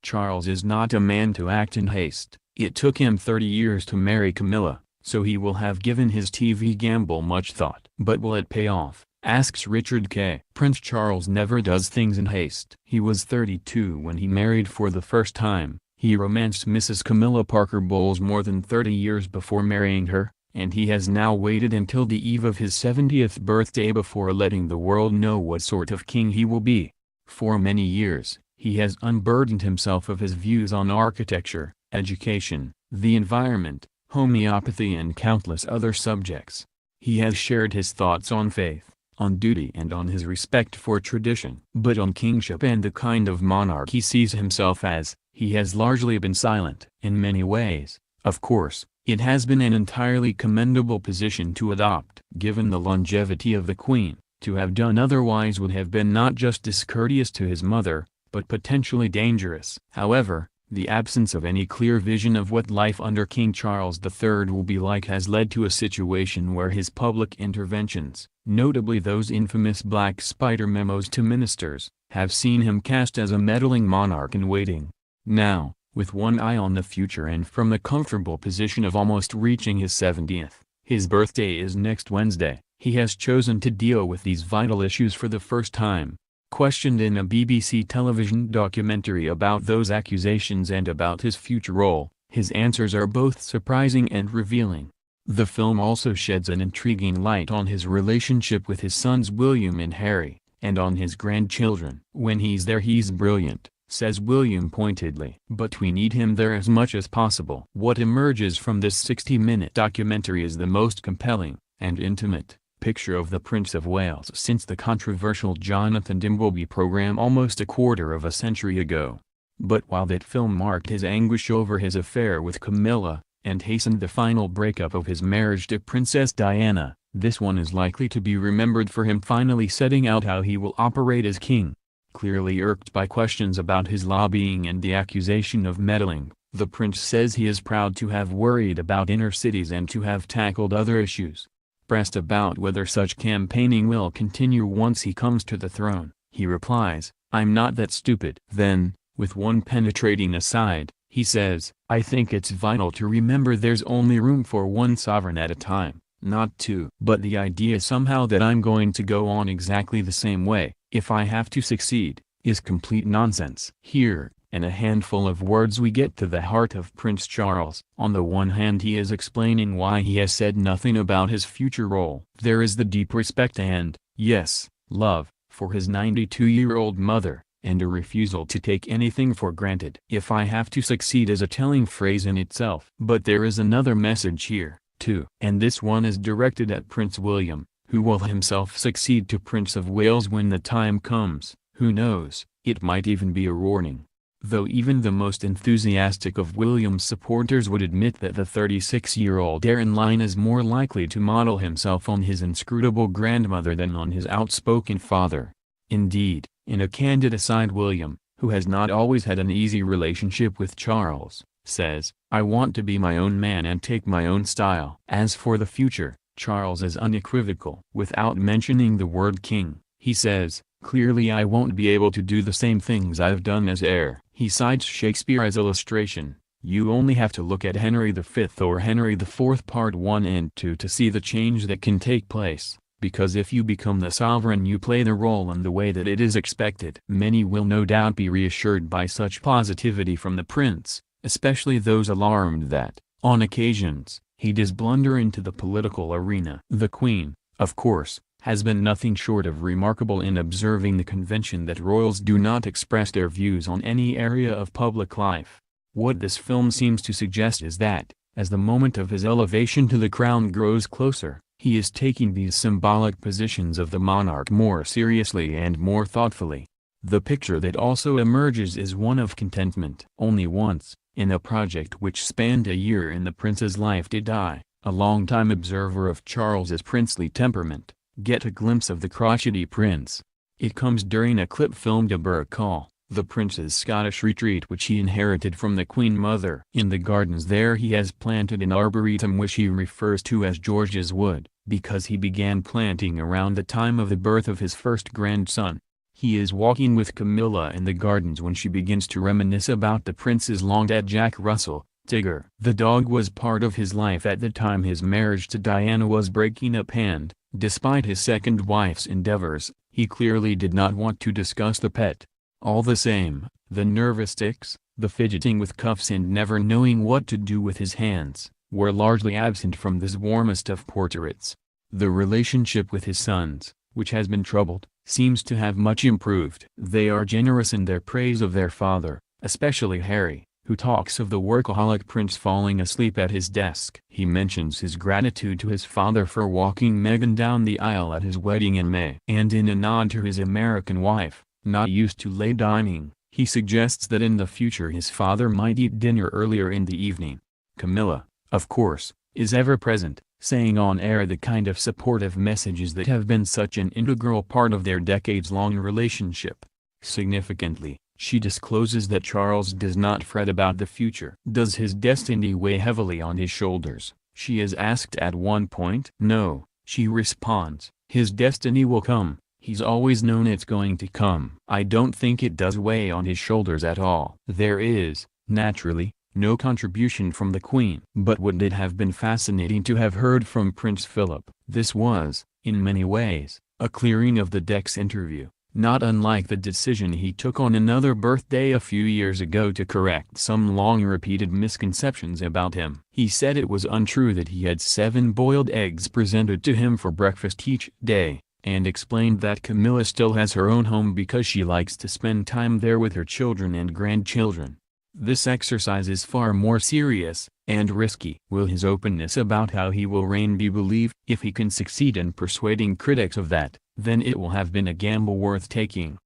Charles is not a man to act in haste. It took him 30 years to marry Camilla, so he will have given his TV gamble much thought. But will it pay off? Asks Richard K. Prince Charles never does things in haste. He was 32 when he married for the first time. He romanced Mrs. Camilla Parker Bowles more than 30 years before marrying her, and he has now waited until the eve of his 70th birthday before letting the world know what sort of king he will be. For many years, he has unburdened himself of his views on architecture, education, the environment, homeopathy and countless other subjects. He has shared his thoughts on faith, on duty and on his respect for tradition. But on kingship and the kind of monarch he sees himself as, he has largely been silent. In many ways, of course, it has been an entirely commendable position to adopt. Given the longevity of the Queen, to have done otherwise would have been not just discourteous to his mother, but potentially dangerous. However, the absence of any clear vision of what life under King Charles III will be like has led to a situation where his public interventions, notably those infamous Black Spider memos to ministers, have seen him cast as a meddling monarch in waiting. Now, with one eye on the future and from the comfortable position of almost reaching his 70th, his birthday is next Wednesday, he has chosen to deal with these vital issues for the first time. Questioned in a BBC television documentary about those accusations and about his future role, his answers are both surprising and revealing. The film also sheds an intriguing light on his relationship with his sons William and Harry, and on his grandchildren. When he's there he's brilliant, says William pointedly. But we need him there as much as possible. What emerges from this 60-minute documentary is the most compelling, and intimate, picture of the Prince of Wales since the controversial Jonathan Dimbleby program almost a quarter of a century ago. But while that film marked his anguish over his affair with Camilla, and hastened the final breakup of his marriage to Princess Diana, this one is likely to be remembered for him finally setting out how he will operate as king. Clearly irked by questions about his lobbying and the accusation of meddling, the prince says he is proud to have worried about inner cities and to have tackled other issues. Pressed about whether such campaigning will continue once he comes to the throne, he replies, "I'm not that stupid." Then, with one penetrating aside, he says, "I think it's vital to remember there's only room for one sovereign at a time, not two. But the idea somehow that I'm going to go on exactly the same way, if I have to succeed, is complete nonsense." Here, in a handful of words we get to the heart of Prince Charles. On the one hand he is explaining why he has said nothing about his future role. There is the deep respect and, yes, love, for his 92-year-old mother, and a refusal to take anything for granted. "If I have to succeed" is a telling phrase in itself. But there is another message here, too. And this one is directed at Prince William, who will himself succeed to Prince of Wales when the time comes. Who knows, it might even be a warning. Though even the most enthusiastic of William's supporters would admit that the 36-year-old heir in line is more likely to model himself on his inscrutable grandmother than on his outspoken father. Indeed, in a candid aside William, who has not always had an easy relationship with Charles, says, "I want to be my own man and take my own style." As for the future, Charles is unequivocal. Without mentioning the word king, he says, "Clearly I won't be able to do the same things I've done as heir." He cites Shakespeare as illustration. You only have to look at Henry V or Henry IV Part 1 and 2 to see the change that can take place, because if you become the sovereign you play the role in the way that it is expected. Many will no doubt be reassured by such positivity from the prince, especially those alarmed that, on occasions, he does blunder into the political arena. The Queen, of course, has been nothing short of remarkable in observing the convention that royals do not express their views on any area of public life. What this film seems to suggest is that, as the moment of his elevation to the crown grows closer, he is taking these symbolic positions of the monarch more seriously and more thoughtfully. The picture that also emerges is one of contentment. Only once, in a project which spanned a year in the prince's life, did I, a long-time observer of Charles's princely temperament, get a glimpse of the crotchety prince. It comes during a clip filmed at Burke Hall, the prince's Scottish retreat which he inherited from the Queen Mother. In the gardens there he has planted an arboretum which he refers to as George's Wood, because he began planting around the time of the birth of his first grandson. He is walking with Camilla in the gardens when she begins to reminisce about the prince's long-dead Jack Russell, Tigger. The dog was part of his life at the time his marriage to Diana was breaking up, and, despite his second wife's endeavors, he clearly did not want to discuss the pet. All the same, the nervous tics, the fidgeting with cuffs and never knowing what to do with his hands, were largely absent from this warmest of portraits. The relationship with his sons, which has been troubled, seems to have much improved. They are generous in their praise of their father, especially Harry, who talks of the workaholic prince falling asleep at his desk. He mentions his gratitude to his father for walking Meghan down the aisle at his wedding in May. And in a nod to his American wife, not used to late dining, he suggests that in the future his father might eat dinner earlier in the evening. Camilla, of course, is ever present, saying on air the kind of supportive messages that have been such an integral part of their decades-long relationship. Significantly, she discloses that Charles does not fret about the future. Does his destiny weigh heavily on his shoulders? She is asked at one point. No, she responds, his destiny will come, he's always known it's going to come. I don't think it does weigh on his shoulders at all. There is, naturally, no contribution from the Queen. But would it have been fascinating to have heard from Prince Philip? This was, in many ways, a clearing of the decks interview. Not unlike the decision he took on another birthday a few years ago to correct some long-repeated misconceptions about him. He said it was untrue that he had 7 boiled eggs presented to him for breakfast each day, and explained that Camilla still has her own home because she likes to spend time there with her children and grandchildren. This exercise is far more serious, and risky. Will his openness about how he will reign be believed? If he can succeed in persuading critics of that, then it will have been a gamble worth taking.